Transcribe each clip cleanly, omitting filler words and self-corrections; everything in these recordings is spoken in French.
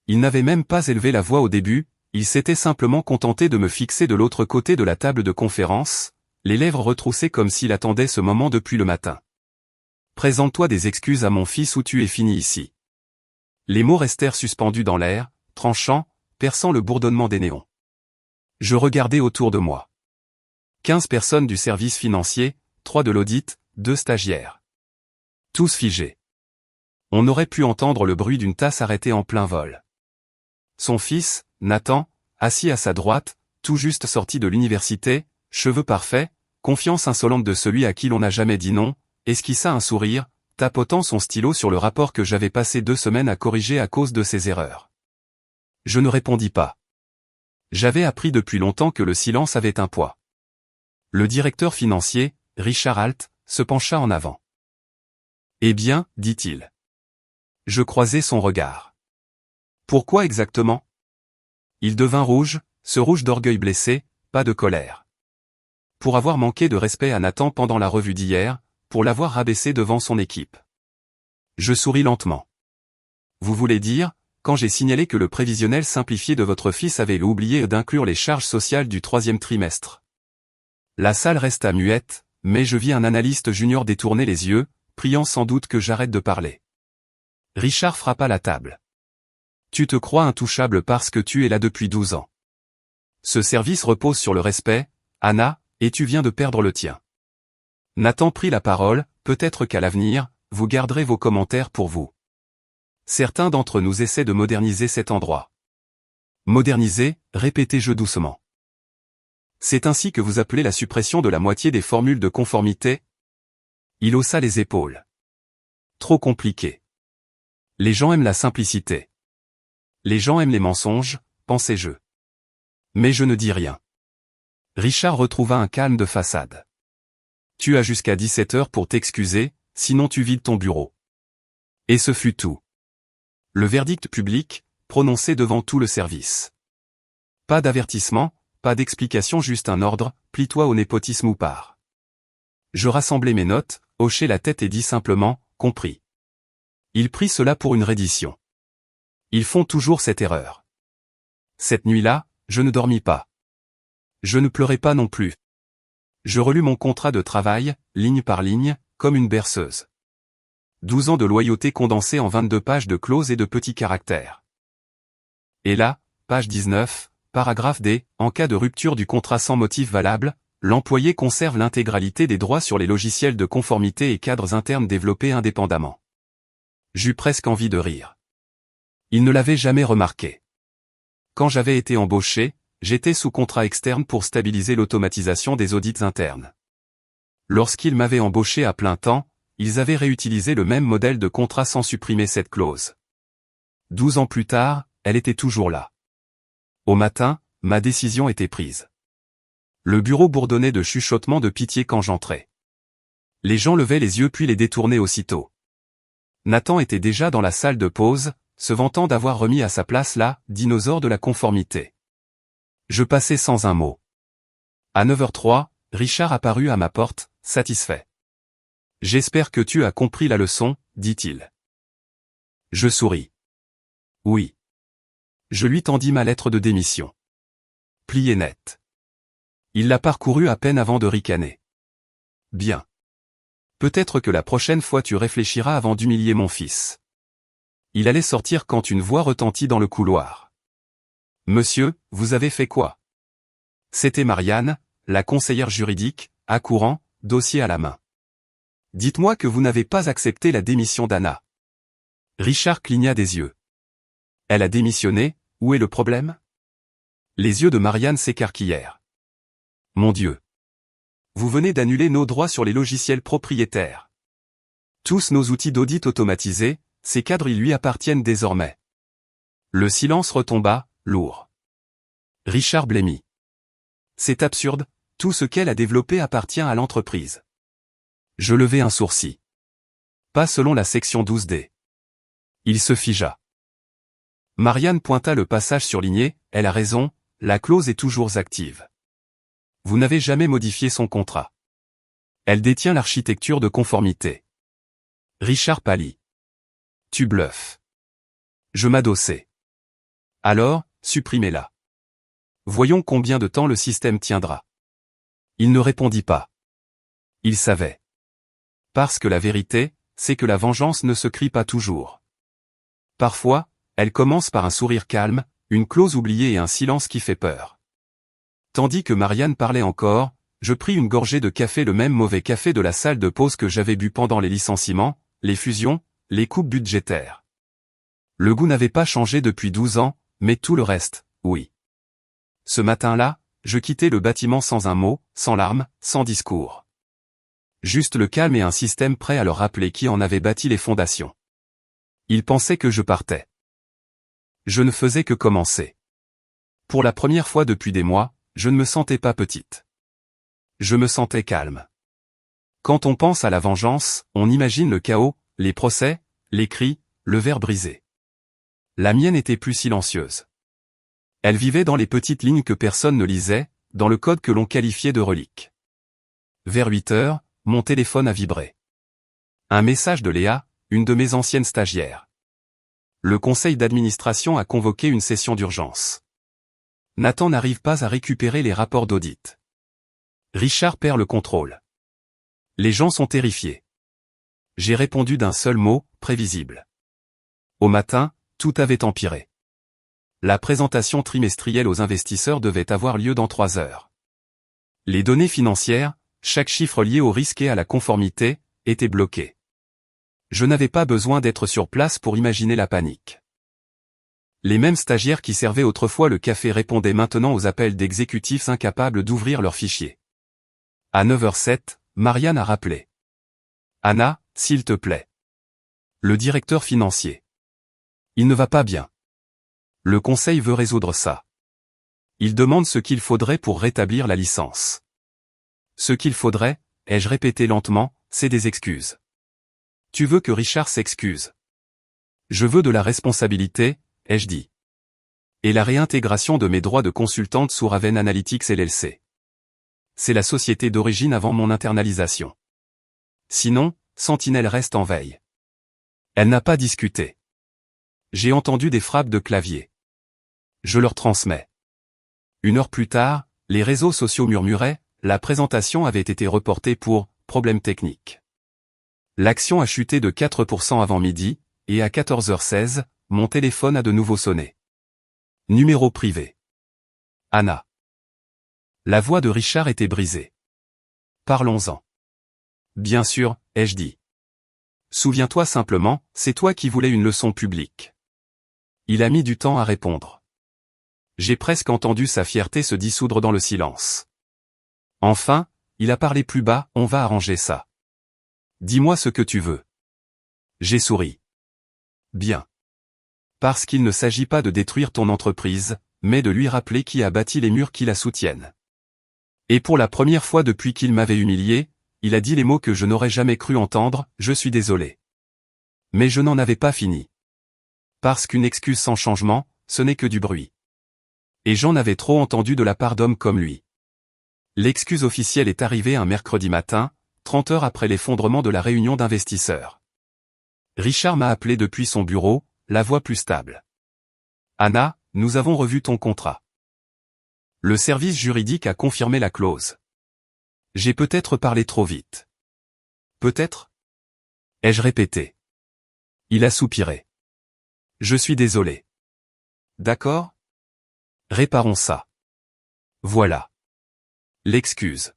Il n'avait même pas élevé la voix au début, il s'était simplement contenté de me fixer de l'autre côté de la table de conférence, les lèvres retroussées comme s'il attendait ce moment depuis le matin. Présente-toi des excuses à mon fils ou tu es fini ici. Les mots restèrent suspendus dans l'air, tranchants, perçant le bourdonnement des néons. Je regardais autour de moi. 15 personnes du service financier, 3 de l'audit, 2 stagiaires. Tous figés. On aurait pu entendre le bruit d'une tasse arrêtée en plein vol. Son fils, Nathan, assis à sa droite, tout juste sorti de l'université, cheveux parfaits, confiance insolente de celui à qui l'on n'a jamais dit non, esquissa un sourire, tapotant son stylo sur le rapport que j'avais passé 2 semaines à corriger à cause de ses erreurs. Je ne répondis pas. J'avais appris depuis longtemps que le silence avait un poids. Le directeur financier, Richard Alt, se pencha en avant. « Eh bien, dit-il. » Je croisai son regard. « Pourquoi exactement ?» Il devint rouge, ce rouge d'orgueil blessé, pas de colère. Pour avoir manqué de respect à Nathan pendant la revue d'hier, pour l'avoir rabaissé devant son équipe. Je souris lentement. « Vous voulez dire, quand j'ai signalé que le prévisionnel simplifié de votre fils avait oublié d'inclure les charges sociales du 3e trimestre. » La salle resta muette, mais je vis un analyste junior détourner les yeux, priant sans doute que j'arrête de parler. Richard frappa la table. « Tu te crois intouchable parce que tu es là depuis 12 ans. Ce service repose sur le respect, Anna, et tu viens de perdre le tien. » Nathan prit la parole, peut-être qu'à l'avenir, vous garderez vos commentaires pour vous. Certains d'entre nous essaient de moderniser cet endroit. Moderniser, répétai-je doucement. C'est ainsi que vous appelez la suppression de la moitié des formules de conformité? Il haussa les épaules. Trop compliqué. Les gens aiment la simplicité. Les gens aiment les mensonges, pensai-je. Mais je ne dis rien. Richard retrouva un calme de façade. Tu as jusqu'à 17h pour t'excuser, sinon tu vides ton bureau. Et ce fut tout. Le verdict public, prononcé devant tout le service. Pas d'avertissement, pas d'explication, juste un ordre, plie-toi au népotisme ou pars. Je rassemblai mes notes, hochai la tête et dis simplement, compris. Il prit cela pour une reddition. Ils font toujours cette erreur. Cette nuit-là, je ne dormis pas. Je ne pleurai pas non plus. Je relus mon contrat de travail, ligne par ligne, comme une berceuse. 12 ans de loyauté condensés en 22 pages de clauses et de petits caractères. Et là, page 19, paragraphe D, en cas de rupture du contrat sans motif valable, l'employé conserve l'intégralité des droits sur les logiciels de conformité et cadres internes développés indépendamment. J'eus presque envie de rire. Il ne l'avait jamais remarqué. Quand j'avais été embauché, j'étais sous contrat externe pour stabiliser l'automatisation des audits internes. Lorsqu'ils m'avaient embauché à plein temps, ils avaient réutilisé le même modèle de contrat sans supprimer cette clause. 12 ans plus tard, elle était toujours là. Au matin, ma décision était prise. Le bureau bourdonnait de chuchotements de pitié quand j'entrais. Les gens levaient les yeux puis les détournaient aussitôt. Nathan était déjà dans la salle de pause, se vantant d'avoir remis à sa place la dinosaure de la conformité. Je passai sans un mot. À 9h03, Richard apparut à ma porte, satisfait. « J'espère que tu as compris la leçon, » dit-il. Je souris. Oui. Je lui tendis ma lettre de démission. Pliée nette. Il la parcourut à peine avant de ricaner. Bien. Peut-être que la prochaine fois tu réfléchiras avant d'humilier mon fils. Il allait sortir quand une voix retentit dans le couloir. Monsieur, vous avez fait quoi? C'était Marianne, la conseillère juridique, accourant, dossier à la main. Dites-moi que vous n'avez pas accepté la démission d'Anna. Richard cligna des yeux. Elle a démissionné, où est le problème? Les yeux de Marianne s'écarquillèrent. Mon Dieu. Vous venez d'annuler nos droits sur les logiciels propriétaires. Tous nos outils d'audit automatisés, ces cadres ils lui appartiennent désormais. Le silence retomba, lourd. Richard blêmit. C'est absurde, tout ce qu'elle a développé appartient à l'entreprise. Je levai un sourcil. Pas selon la section 12D. Il se figea. Marianne pointa le passage surligné, elle a raison, la clause est toujours active. Vous n'avez jamais modifié son contrat. Elle détient l'architecture de conformité. Richard pâlit. Tu bluffes. Je m'adossai. Alors, supprimez-la. Voyons combien de temps le système tiendra. Il ne répondit pas. Il savait. Parce que la vérité, c'est que la vengeance ne se crie pas toujours. Parfois, elle commence par un sourire calme, une clause oubliée et un silence qui fait peur. Tandis que Marianne parlait encore, je pris une gorgée de café, le même mauvais café de la salle de pause que j'avais bu pendant les licenciements, les fusions, les coupes budgétaires. Le goût n'avait pas changé depuis 12 ans, mais tout le reste, oui. Ce matin-là, je quittais le bâtiment sans un mot, sans larmes, sans discours. Juste le calme et un système prêt à leur rappeler qui en avait bâti les fondations. Ils pensaient que je partais. Je ne faisais que commencer. Pour la première fois depuis des mois, je ne me sentais pas petite. Je me sentais calme. Quand on pense à la vengeance, on imagine le chaos, les procès, les cris, le verre brisé. La mienne était plus silencieuse. Elle vivait dans les petites lignes que personne ne lisait, dans le code que l'on qualifiait de relique. Vers 8 heures, mon téléphone a vibré. Un message de Léa, une de mes anciennes stagiaires. Le conseil d'administration a convoqué une session d'urgence. Nathan n'arrive pas à récupérer les rapports d'audit. Richard perd le contrôle. Les gens sont terrifiés. J'ai répondu d'un seul mot, prévisible. Au matin, tout avait empiré. La présentation trimestrielle aux investisseurs devait avoir lieu dans 3 heures. Les données financières, chaque chiffre lié au risque et à la conformité, étaient bloqués. Je n'avais pas besoin d'être sur place pour imaginer la panique. Les mêmes stagiaires qui servaient autrefois le café répondaient maintenant aux appels d'exécutifs incapables d'ouvrir leurs fichiers. À 9h07, Marianne a rappelé. Anna, s'il te plaît. Le directeur financier. Il ne va pas bien. Le conseil veut résoudre ça. Il demande ce qu'il faudrait pour rétablir la licence. Ce qu'il faudrait, ai-je répété lentement, c'est des excuses. Tu veux que Richard s'excuse. Je veux de la responsabilité, ai-je dit. Et la réintégration de mes droits de consultante sous Raven Analytics LLC. C'est la société d'origine avant mon internalisation. Sinon, Sentinelle reste en veille. Elle n'a pas discuté. J'ai entendu des frappes de clavier. Je leur transmets. 1 heure plus tard, les réseaux sociaux murmuraient, la présentation avait été reportée pour problème technique. L'action a chuté de 4% avant midi, et à 14h16, mon téléphone a de nouveau sonné. Numéro privé. Anna. La voix de Richard était brisée. Parlons-en. Bien sûr, ai-je dit. Souviens-toi simplement, c'est toi qui voulais une leçon publique. Il a mis du temps à répondre. J'ai presque entendu sa fierté se dissoudre dans le silence. Enfin, il a parlé plus bas, on va arranger ça. Dis-moi ce que tu veux. J'ai souri. Bien. Parce qu'il ne s'agit pas de détruire ton entreprise, mais de lui rappeler qui a bâti les murs qui la soutiennent. Et pour la première fois depuis qu'il m'avait humilié, il a dit les mots que je n'aurais jamais cru entendre, je suis désolé. Mais je n'en avais pas fini. Parce qu'une excuse sans changement, ce n'est que du bruit. Et j'en avais trop entendu de la part d'hommes comme lui. L'excuse officielle est arrivée un mercredi matin, 30 heures après l'effondrement de la réunion d'investisseurs. Richard m'a appelé depuis son bureau, la voix plus stable. Anna, nous avons revu ton contrat. Le service juridique a confirmé la clause. J'ai peut-être parlé trop vite. Peut-être? Ai-je répété? Il a soupiré. Je suis désolé. D'accord? Réparons ça. Voilà. L'excuse.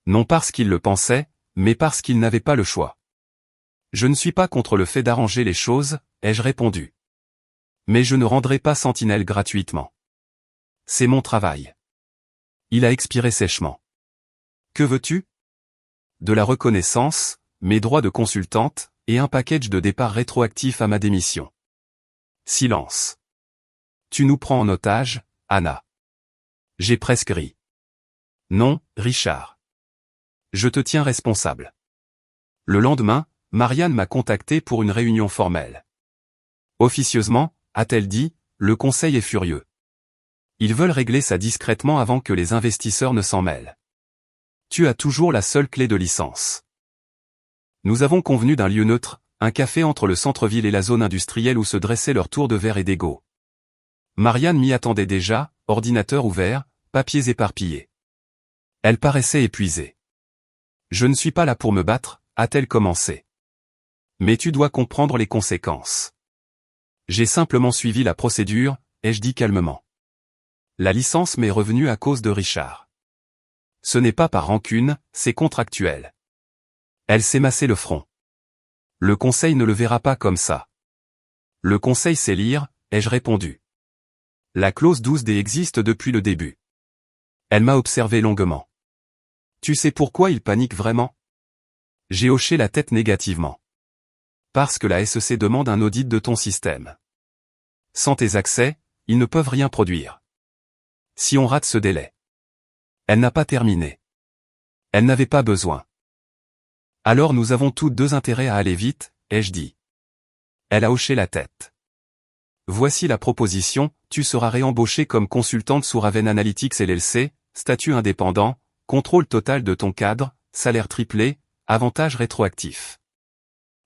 Non parce qu'il le pensait, mais parce qu'il n'avait pas le choix. Je ne suis pas contre le fait d'arranger les choses, ai-je répondu. Mais je ne rendrai pas Sentinelle gratuitement. C'est mon travail. Il a expiré sèchement. Que veux-tu? De la reconnaissance, mes droits de consultante, et un package de départ rétroactif à ma démission. Silence. Tu nous prends en otage, Anna. J'ai presque ri. Non, Richard. Je te tiens responsable. Le lendemain, Marianne m'a contacté pour une réunion formelle. Officieusement, a-t-elle dit, le conseil est furieux. Ils veulent régler ça discrètement avant que les investisseurs ne s'en mêlent. Tu as toujours la seule clé de licence. Nous avons convenu d'un lieu neutre, un café entre le centre-ville et la zone industrielle où se dressaient leurs tours de verre et d'égo. Marianne m'y attendait déjà, ordinateur ouvert, papiers éparpillés. Elle paraissait épuisée. Je ne suis pas là pour me battre, a-t-elle commencé. Mais tu dois comprendre les conséquences. J'ai simplement suivi la procédure, ai-je dit calmement. La licence m'est revenue à cause de Richard. Ce n'est pas par rancune, c'est contractuel. Elle s'est massé le front. Le conseil ne le verra pas comme ça. Le conseil sait lire, ai-je répondu. La clause 12D existe depuis le début. Elle m'a observé longuement. Tu sais pourquoi il panique vraiment? J'ai hoché la tête négativement. Parce que la SEC demande un audit de ton système. Sans tes accès, ils ne peuvent rien produire. Si on rate ce délai. Elle n'a pas terminé. Elle n'avait pas besoin. Alors nous avons tous deux intérêt à aller vite, ai-je dit. Elle a hoché la tête. Voici la proposition, tu seras réembauché comme consultante sous Raven Analytics LLC, statut indépendant, contrôle total de ton cadre, salaire triplé, avantages rétroactifs.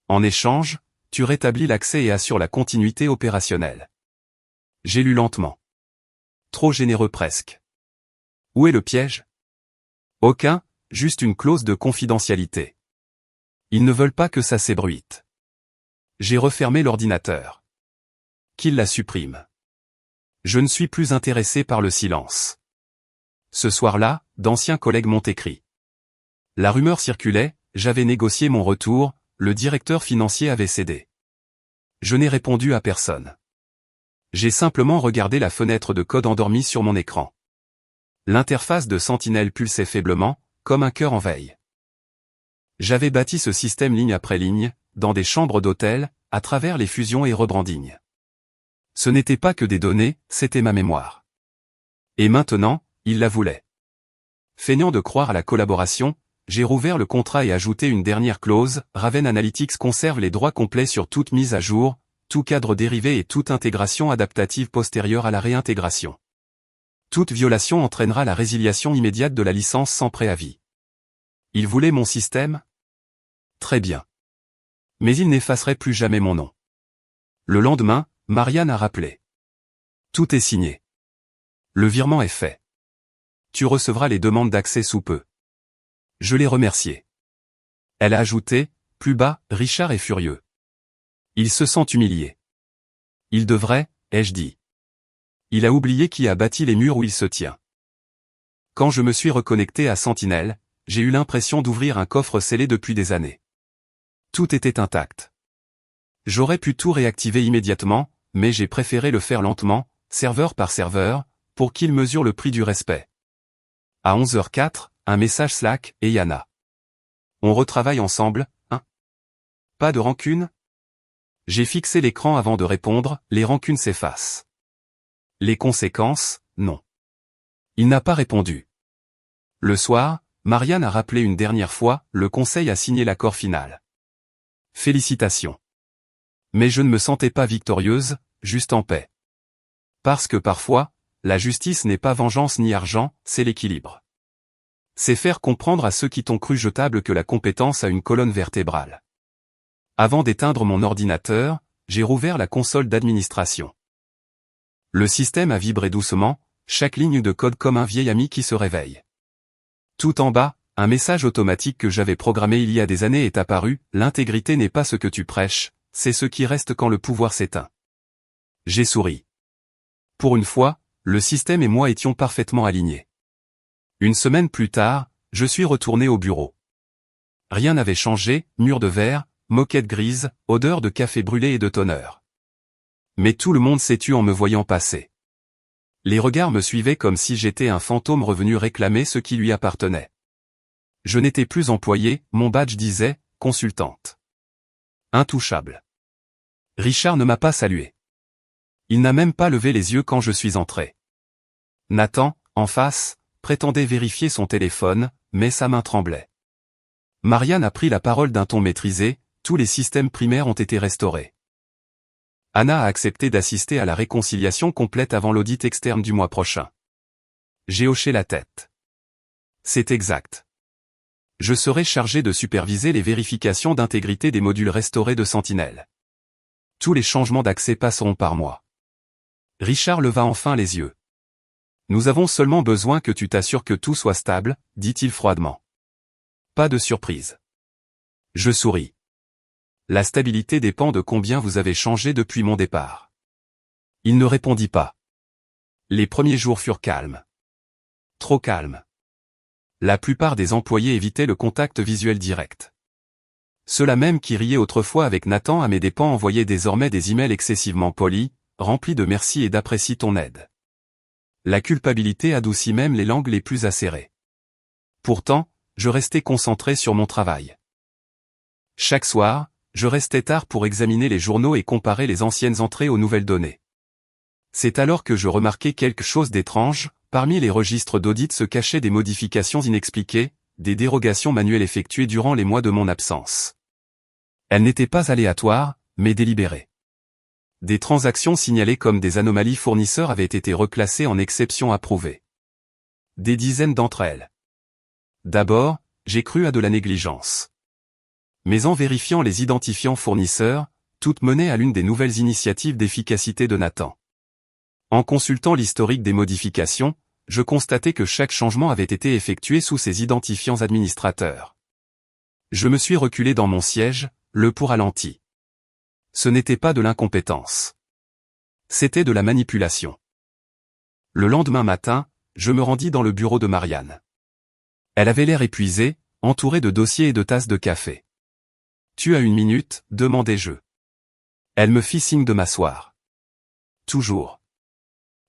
En échange, tu rétablis l'accès et assures la continuité opérationnelle. J'ai lu lentement. Trop généreux presque. Où est le piège? Aucun, juste une clause de confidentialité. Ils ne veulent pas que ça s'ébruite. J'ai refermé l'ordinateur. Qu'ils la suppriment. Je ne suis plus intéressé par le silence. Ce soir-là, d'anciens collègues m'ont écrit. La rumeur circulait, j'avais négocié mon retour, le directeur financier avait cédé. Je n'ai répondu à personne. J'ai simplement regardé la fenêtre de code endormie sur mon écran. L'interface de Sentinel pulsait faiblement, comme un cœur en veille. J'avais bâti ce système ligne après ligne, dans des chambres d'hôtel, à travers les fusions et rebrandings. Ce n'était pas que des données, c'était ma mémoire. Et maintenant, il la voulait. Feignant de croire à la collaboration, j'ai rouvert le contrat et ajouté une dernière clause, Raven Analytics conserve les droits complets sur toute mise à jour, tout cadre dérivé et toute intégration adaptative postérieure à la réintégration. Toute violation entraînera la résiliation immédiate de la licence sans préavis. Il voulait mon système? Très bien. Mais il n'effacerait plus jamais mon nom. Le lendemain, Marianne a rappelé. Tout est signé. Le virement est fait. Tu recevras les demandes d'accès sous peu. Je l'ai remerciée. Elle a ajouté, plus bas, Richard est furieux. Il se sent humilié. Il devrait, ai-je dit. Il a oublié qui a bâti les murs où il se tient. Quand je me suis reconnecté à Sentinel, j'ai eu l'impression d'ouvrir un coffre scellé depuis des années. Tout était intact. J'aurais pu tout réactiver immédiatement, mais j'ai préféré le faire lentement, serveur par serveur, pour qu'il mesure le prix du respect. À 11h04, un message Slack, et Yana. On retravaille ensemble, hein? Pas de rancune? J'ai fixé l'écran avant de répondre, les rancunes s'effacent. Les conséquences, non. Il n'a pas répondu. Le soir, Marianne a rappelé une dernière fois, le conseil a signé l'accord final. Félicitations. Mais je ne me sentais pas victorieuse, juste en paix. Parce que parfois, la justice n'est pas vengeance ni argent, c'est l'équilibre. C'est faire comprendre à ceux qui t'ont cru jetable que la compétence a une colonne vertébrale. Avant d'éteindre mon ordinateur, j'ai rouvert la console d'administration. Le système a vibré doucement, chaque ligne de code comme un vieil ami qui se réveille. Tout en bas, un message automatique que j'avais programmé il y a des années est apparu, l'intégrité n'est pas ce que tu prêches, c'est ce qui reste quand le pouvoir s'éteint. J'ai souri. Pour une fois, le système et moi étions parfaitement alignés. Une semaine plus tard, je suis retourné au bureau. Rien n'avait changé, mur de verre, moquette grise, odeur de café brûlé et de toner. Mais tout le monde s'est tu en me voyant passer. Les regards me suivaient comme si j'étais un fantôme revenu réclamer ce qui lui appartenait. Je n'étais plus employé, mon badge disait, consultante. Intouchable. Richard ne m'a pas salué. Il n'a même pas levé les yeux quand je suis entré. Nathan, en face, prétendait vérifier son téléphone, mais sa main tremblait. Marianne a pris la parole d'un ton maîtrisé, tous les systèmes primaires ont été restaurés. Anna a accepté d'assister à la réconciliation complète avant l'audit externe du mois prochain. J'ai hoché la tête. C'est exact. Je serai chargé de superviser les vérifications d'intégrité des modules restaurés de Sentinel. Tous les changements d'accès passeront par moi. Richard leva enfin les yeux. Nous avons seulement besoin que tu t'assures que tout soit stable, dit-il froidement. Pas de surprise. Je souris. La stabilité dépend de combien vous avez changé depuis mon départ. Il ne répondit pas. Les premiers jours furent calmes. Trop calmes. La plupart des employés évitaient le contact visuel direct. Ceux-là même qui riaient autrefois avec Nathan à mes dépens envoyaient désormais des emails excessivement polis, remplis de merci et d'apprécie ton aide. La culpabilité adoucit même les langues les plus acérées. Pourtant, je restais concentré sur mon travail. Chaque soir, je restais tard pour examiner les journaux et comparer les anciennes entrées aux nouvelles données. C'est alors que je remarquai quelque chose d'étrange, parmi les registres d'audit se cachaient des modifications inexpliquées, des dérogations manuelles effectuées durant les mois de mon absence. Elles n'étaient pas aléatoires, mais délibérées. Des transactions signalées comme des anomalies fournisseurs avaient été reclassées en exceptions approuvées. Des dizaines d'entre elles. D'abord, j'ai cru à de la négligence. Mais en vérifiant les identifiants fournisseurs, toutes menaient à l'une des nouvelles initiatives d'efficacité de Nathan. En consultant l'historique des modifications, je constatais que chaque changement avait été effectué sous ces identifiants administrateurs. Je me suis reculé dans mon siège, le pouls ralenti. Ce n'était pas de l'incompétence. C'était de la manipulation. Le lendemain matin, je me rendis dans le bureau de Marianne. Elle avait l'air épuisée, entourée de dossiers et de tasses de café. « Tu as une minute ?» demandai-je. Elle me fit signe de m'asseoir. Toujours.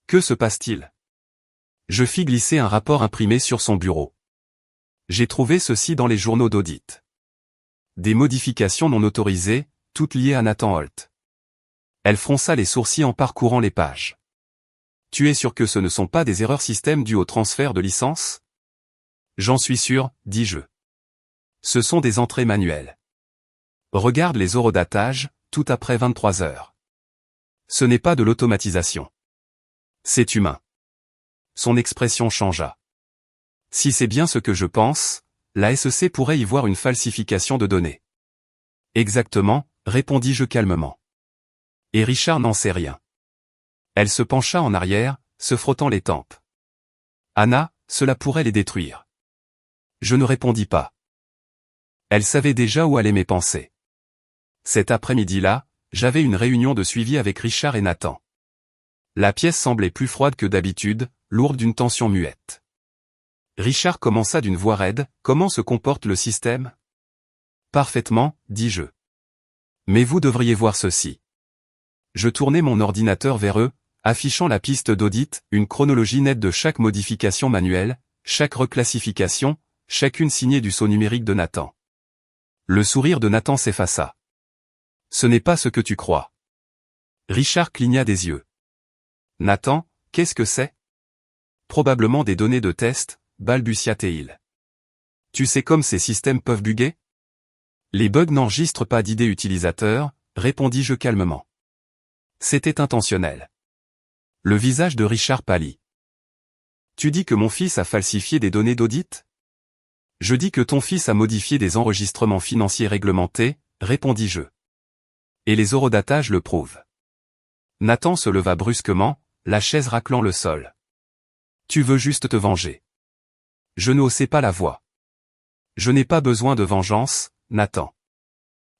Que se passe-t-il? Je fis glisser un rapport imprimé sur son bureau. J'ai trouvé ceci dans les journaux d'audit. Des modifications non autorisées, toutes liées à Nathan Holt. Elle fronça les sourcils en parcourant les pages. Tu es sûr que ce ne sont pas des erreurs système dues au transfert de licence? J'en suis sûr, dis-je. Ce sont des entrées manuelles. Regarde les horodatages, tout après 23 heures. Ce n'est pas de l'automatisation. C'est humain. Son expression changea. Si c'est bien ce que je pense, la SEC pourrait y voir une falsification de données. Exactement, répondis-je calmement. Et Richard n'en sait rien. Elle se pencha en arrière, se frottant les tempes. Anna, cela pourrait les détruire. Je ne répondis pas. Elle savait déjà où allaient mes pensées. Cet après-midi-là, j'avais une réunion de suivi avec Richard et Nathan. La pièce semblait plus froide que d'habitude, lourde d'une tension muette. Richard commença d'une voix raide, « Comment se comporte le système ?» Parfaitement, dis-je. Mais vous devriez voir ceci. Je tournai mon ordinateur vers eux, affichant la piste d'audit, une chronologie nette de chaque modification manuelle, chaque reclassification, chacune signée du sceau numérique de Nathan. Le sourire de Nathan s'effaça. Ce n'est pas ce que tu crois. Richard cligna des yeux. Nathan, qu'est-ce que c'est? Probablement des données de test, balbutia-t-il. Tu sais comme ces systèmes peuvent bugger? Les bugs n'enregistrent pas d'idées utilisateurs, répondis-je calmement. C'était intentionnel. Le visage de Richard pâlit. Tu dis que mon fils a falsifié des données d'audit? Je dis que ton fils a modifié des enregistrements financiers réglementés, répondis-je. Et les horodatages le prouvent. Nathan se leva brusquement, la chaise raclant le sol. Tu veux juste te venger. Je ne haussai pas la voix. Je n'ai pas besoin de vengeance, Nathan.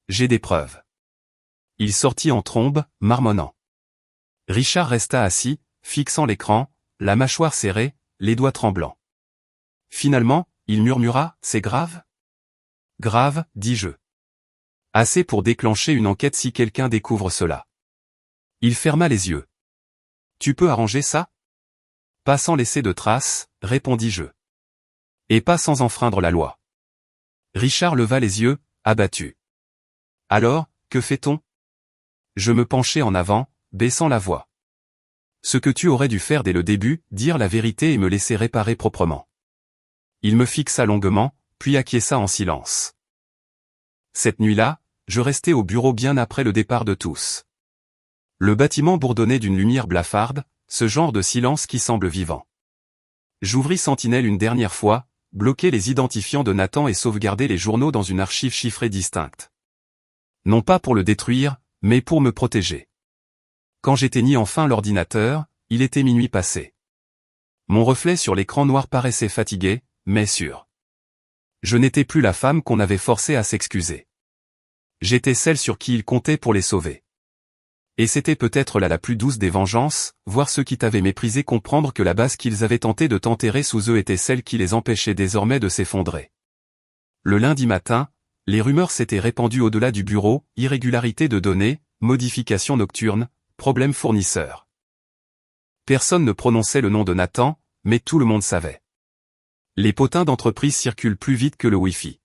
J'ai des preuves. Il sortit en trombe, marmonnant. Richard resta assis, fixant l'écran, la mâchoire serrée, les doigts tremblants. Finalement, il murmura, « C'est grave ?» Grave, dis-je. Assez pour déclencher une enquête si quelqu'un découvre cela. Il ferma les yeux. Tu peux arranger ça? Pas sans laisser de traces, répondis-je. Et pas sans enfreindre la loi. Richard leva les yeux, abattu. Alors, que fait-on? Je me penchai en avant, baissant la voix. Ce que tu aurais dû faire dès le début, dire la vérité et me laisser réparer proprement. Il me fixa longuement, puis acquiesça en silence. Cette nuit-là, je restai au bureau bien après le départ de tous. Le bâtiment bourdonnait d'une lumière blafarde, ce genre de silence qui semble vivant. J'ouvris Sentinelle une dernière fois, bloquai les identifiants de Nathan et sauvegardai les journaux dans une archive chiffrée distincte. Non pas pour le détruire, mais pour me protéger. Quand j'éteignis enfin l'ordinateur, il était minuit passé. Mon reflet sur l'écran noir paraissait fatigué, mais sûr. Je n'étais plus la femme qu'on avait forcée à s'excuser. J'étais celle sur qui il comptait pour les sauver. Et c'était peut-être là la plus douce des vengeances, voir ceux qui t'avaient méprisé comprendre que la base qu'ils avaient tenté de t'enterrer sous eux était celle qui les empêchait désormais de s'effondrer. Le lundi matin, les rumeurs s'étaient répandues au-delà du bureau, irrégularité de données, modifications nocturnes, problèmes fournisseurs. Personne ne prononçait le nom de Nathan, mais tout le monde savait. Les potins d'entreprise circulent plus vite que le Wi-Fi.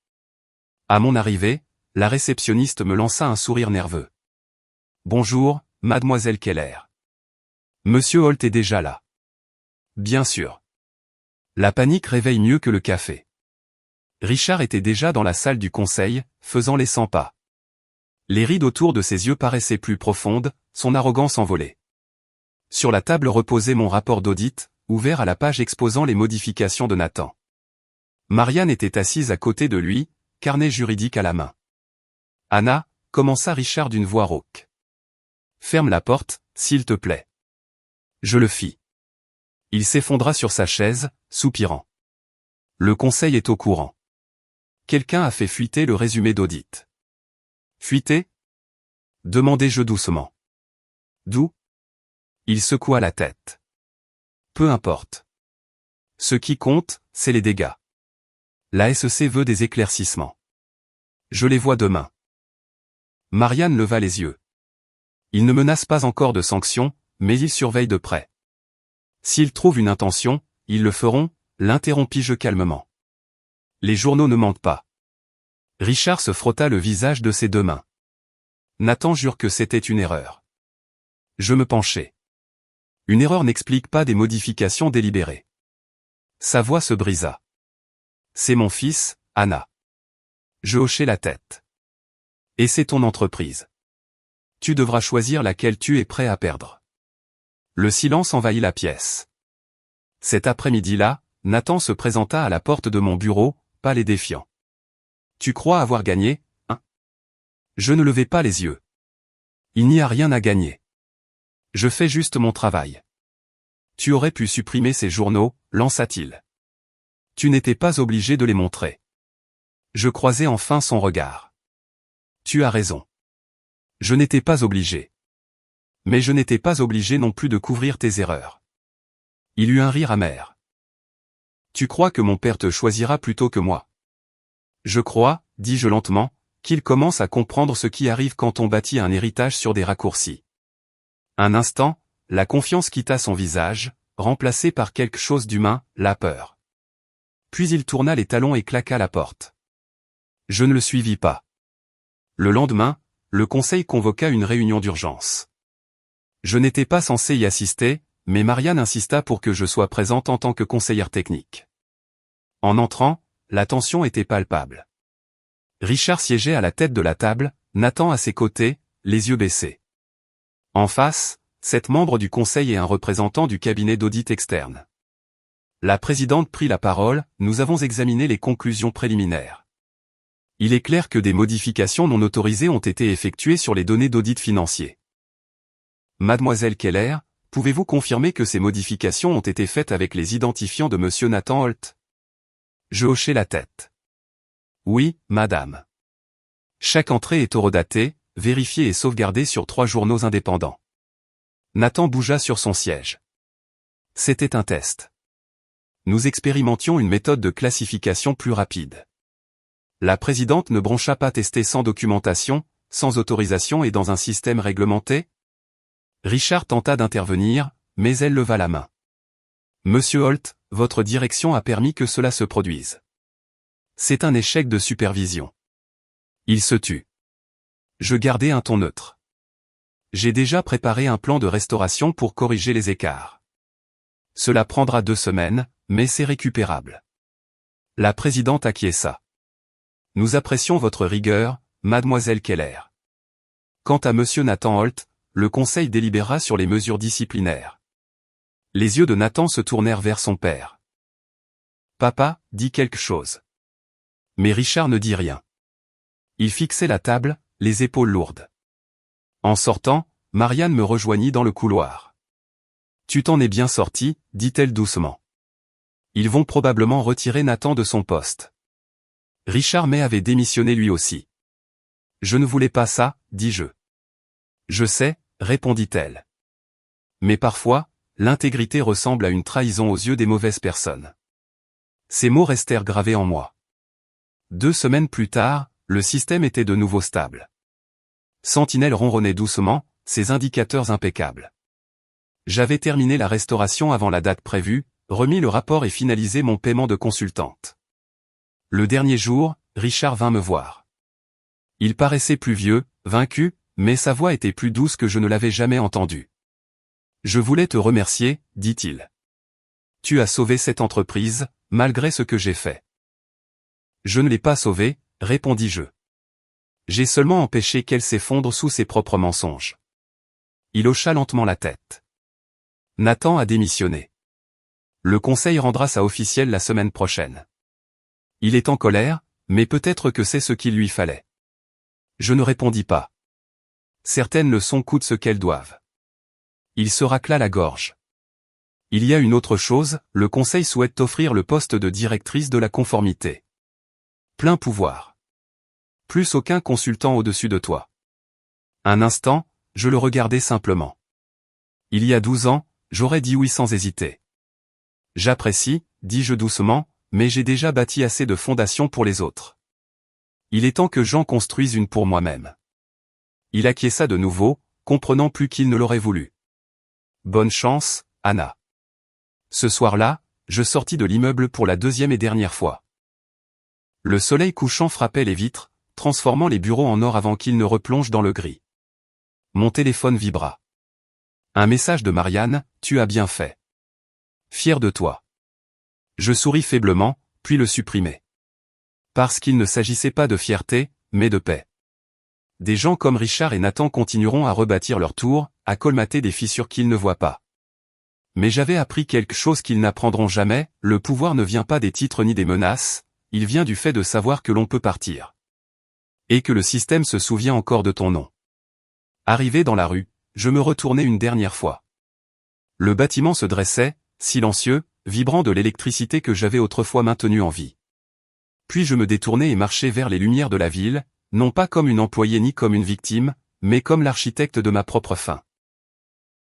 À mon arrivée, la réceptionniste me lança un sourire nerveux. « Bonjour, mademoiselle Keller. Monsieur Holt est déjà là. » Bien sûr. La panique réveille mieux que le café. Richard était déjà dans la salle du conseil, faisant les 100 pas. Les rides autour de ses yeux paraissaient plus profondes, son arrogance envolée. Sur la table reposait mon rapport d'audit, ouvert à la page exposant les modifications de Nathan. Marianne était assise à côté de lui, carnet juridique à la main. « Anna », commença Richard d'une voix rauque. « Ferme la porte, s'il te plaît. » Je le fis. Il s'effondra sur sa chaise, soupirant. Le conseil est au courant. Quelqu'un a fait fuiter le résumé d'audit. Fuiter ? Demandai-je doucement. D'où ? Il secoua la tête. Peu importe. Ce qui compte, c'est les dégâts. La SEC veut des éclaircissements. Je les vois demain. Marianne leva les yeux. Il ne menace pas encore de sanctions, mais il surveille de près. S'ils trouvent une intention, ils le feront, l'interrompis-je calmement. Les journaux ne mentent pas. Richard se frotta le visage de ses deux mains. Nathan jure que c'était une erreur. Je me penchai. Une erreur n'explique pas des modifications délibérées. Sa voix se brisa. C'est mon fils, Anna. Je hochai la tête. Et c'est ton entreprise. Tu devras choisir laquelle tu es prêt à perdre. Le silence envahit la pièce. Cet après-midi-là, Nathan se présenta à la porte de mon bureau, pâle et défiant. Tu crois avoir gagné, hein ? Je ne levai pas les yeux. Il n'y a rien à gagner. Je fais juste mon travail. Tu aurais pu supprimer ces journaux, lança-t-il. Tu n'étais pas obligé de les montrer. Je croisai enfin son regard. Tu as raison. Je n'étais pas obligé. Mais je n'étais pas obligé non plus de couvrir tes erreurs. Il eut un rire amer. Tu crois que mon père te choisira plutôt que moi ? Je crois, dis-je lentement, qu'il commence à comprendre ce qui arrive quand on bâtit un héritage sur des raccourcis. Un instant, la confiance quitta son visage, remplacée par quelque chose d'humain, la peur. Puis il tourna les talons et claqua la porte. Je ne le suivis pas. Le lendemain, le conseil convoqua une réunion d'urgence. Je n'étais pas censé y assister, mais Marianne insista pour que je sois présente en tant que conseillère technique. En entrant, la tension était palpable. Richard siégeait à la tête de la table, Nathan à ses côtés, les yeux baissés. En face, 7 membres du conseil et un représentant du cabinet d'audit externe. La présidente prit la parole, nous avons examiné les conclusions préliminaires. Il est clair que des modifications non autorisées ont été effectuées sur les données d'audit financier. Mademoiselle Keller, pouvez-vous confirmer que ces modifications ont été faites avec les identifiants de Monsieur Nathan Holt ? Je hochai la tête. Oui, madame. Chaque entrée est horodatée, vérifiée et sauvegardée sur 3 journaux indépendants. Nathan bougea sur son siège. C'était un test. Nous expérimentions une méthode de classification plus rapide. La présidente ne broncha pas tester sans documentation, sans autorisation et dans un système réglementé ? Richard tenta d'intervenir, mais elle leva la main. Monsieur Holt, votre direction a permis que cela se produise. C'est un échec de supervision. Il se tut. Je gardai un ton neutre. J'ai déjà préparé un plan de restauration pour corriger les écarts. Cela prendra 2 semaines, mais c'est récupérable. La présidente acquiesça. Nous apprécions votre rigueur, mademoiselle Keller. Quant à monsieur Nathan Holt, le conseil délibérera sur les mesures disciplinaires. Les yeux de Nathan se tournèrent vers son père. Papa, dis quelque chose. Mais Richard ne dit rien. Il fixait la table, les épaules lourdes. En sortant, Marianne me rejoignit dans le couloir. Tu t'en es bien sorti, dit-elle doucement. Ils vont probablement retirer Nathan de son poste. Richard May avait démissionné lui aussi. Je ne voulais pas ça, dis-je. Je sais, répondit-elle. Mais parfois, l'intégrité ressemble à une trahison aux yeux des mauvaises personnes. Ces mots restèrent gravés en moi. 2 semaines plus tard, le système était de nouveau stable. Sentinelle ronronnait doucement, ses indicateurs impeccables. J'avais terminé la restauration avant la date prévue, remis le rapport et finalisé mon paiement de consultante. Le dernier jour, Richard vint me voir. Il paraissait plus vieux, vaincu, mais sa voix était plus douce que je ne l'avais jamais entendue. Je voulais te remercier, dit-il. Tu as sauvé cette entreprise, malgré ce que j'ai fait. Je ne l'ai pas sauvée, répondis-je. J'ai seulement empêché qu'elle s'effondre sous ses propres mensonges. Il hocha lentement la tête. Nathan a démissionné. Le conseil rendra ça officiel la semaine prochaine. Il est en colère, mais peut-être que c'est ce qu'il lui fallait. Je ne répondis pas. Certaines leçons coûtent ce qu'elles doivent. Il se racla la gorge. Il y a une autre chose, le conseil souhaite t'offrir le poste de directrice de la conformité. Plein pouvoir. Plus aucun consultant au-dessus de toi. Un instant, je le regardais simplement. Il y a 12 ans, j'aurais dit oui sans hésiter. J'apprécie, dis-je doucement, mais j'ai déjà bâti assez de fondations pour les autres. Il est temps que j'en construise une pour moi-même. Il acquiesça de nouveau, comprenant plus qu'il ne l'aurait voulu. Bonne chance, Anna. Ce soir-là, je sortis de l'immeuble pour la 2e et dernière fois. Le soleil couchant frappait les vitres, transformant les bureaux en or avant qu'ils ne replongent dans le gris. Mon téléphone vibra. Un message de Marianne, tu as bien fait. Fier de toi. Je souris faiblement, puis le supprimai. Parce qu'il ne s'agissait pas de fierté, mais de paix. Des gens comme Richard et Nathan continueront à rebâtir leur tour, à colmater des fissures qu'ils ne voient pas. Mais j'avais appris quelque chose qu'ils n'apprendront jamais, le pouvoir ne vient pas des titres ni des menaces, il vient du fait de savoir que l'on peut partir. Et que le système se souvient encore de ton nom. Arrivé dans la rue, je me retournai une dernière fois. Le bâtiment se dressait, silencieux, vibrant de l'électricité que j'avais autrefois maintenue en vie. Puis je me détournai et marchai vers les lumières de la ville, non pas comme une employée ni comme une victime, mais comme l'architecte de ma propre fin.